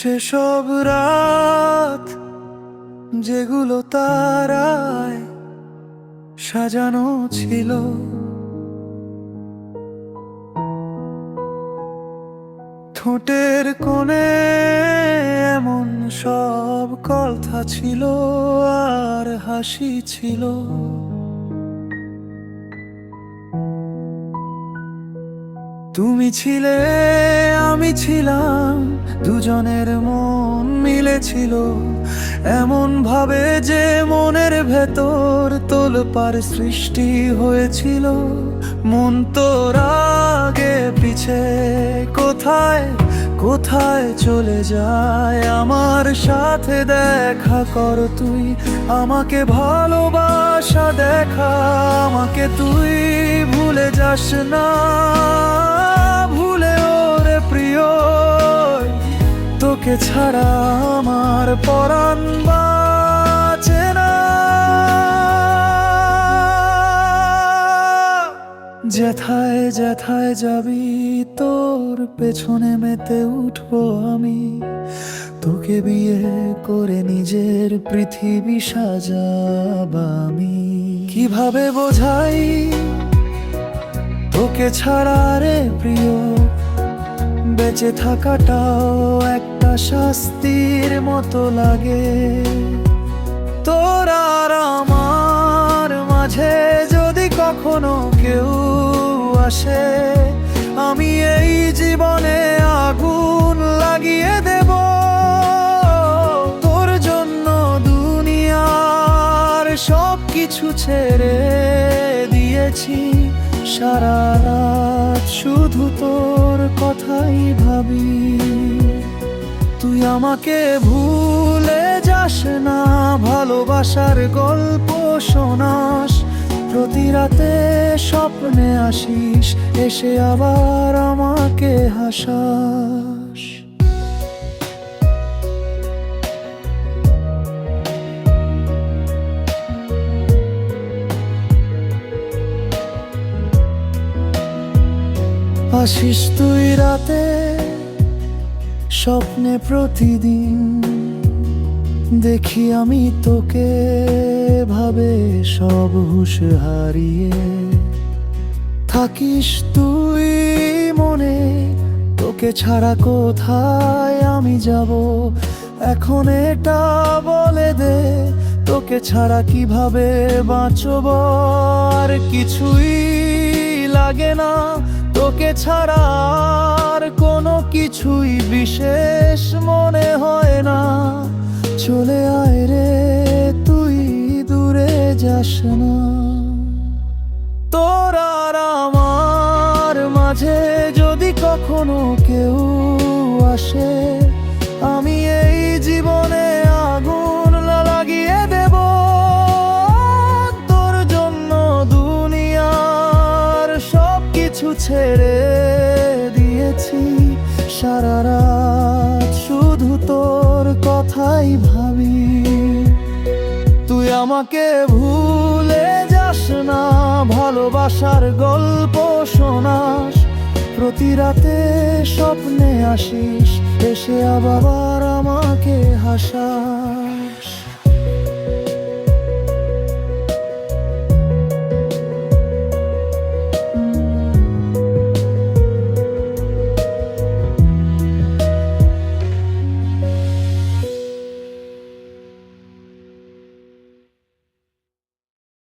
সেসব রাত যেগুলো তারায় সাজানো ছিল, ঠোঁটের কোণে এমন সব কথা ছিল আর হাসি ছিল। তুমি ছিলে, আমি ছিলাম, দুজনের মন মিলেছিল এমন ভাবে যে মনের ভেতর তোলপাড় সৃষ্টি হয়েছিল। মন তোর আগে পিছে কোথায় কোথায় চলে যায়, আমার সাথে দেখা কর তুই, আমাকে ভালোবাসা দেখা, আমাকে তুই ভুলে যাস না, ভুলে ওরে প্রিয়, তোকে ছাড়া আমার পরাণ বাঁচে না। যেথায় যেথায় যাবি তোর পেছনে মেতে উঠবো আমি, তোকে বিয়ে করে নিজের পৃথিবী সাজাব আমি। কিভাবে বোঝাই তোকে ছাড়া রে প্রিয়, বেঁচে থাকাটাও একটা শাস্তির মতো লাগে। তোর আর আমার মাঝে যদি কখনো কেউ আসে, আমি এই জীবনে আগুন লাগিয়ে দেব। তোর জন্য দুনিয়ার সব কিছু ছেড়ে দিয়েছি, সারা রাত শুধু তোর কথাই ভাবি। তুই আমাকে ভুলে যাস না, ভালোবাসার গল্প শোনাস, প্রতি রাতে স্বপ্নে আসিস, এসে আবার আমাকে হাসাস। আসিস তুই রাতে স্বপ্নে প্রতিদিন, দেখি আমি তোকে ভাবে সব হুঁশ হারিয়ে। থাকিস তুই মনে, তোকে ছাড়া কোথায় আমি যাব, এখন এটা বলে দে, তোকে ছাড়া কিভাবে বাঁচব। আর কিছুই লাগে না তোকে ছাড়া, আর কোনো কিছুই বিশেষ মনে হয় না। চলে আয় রে তুই, দূরে যাস না। তোর আর আমার মাঝে যদি কখনো কেউ আসে, আমি এই জীবনে আগুন লাগিয়ে দেব। তোর জন্য দুনিয়ার সব কিছু ছেড়ে দিয়েছি, সারা রাত শুধু তোর কথাই ভাবি। তুই আমাকে ভুলে যাস না, ভালোবাসার গল্প শোনাস, প্রতি রাতে স্বপ্নে আসিস, এসে আবার আমাকে হাসাস।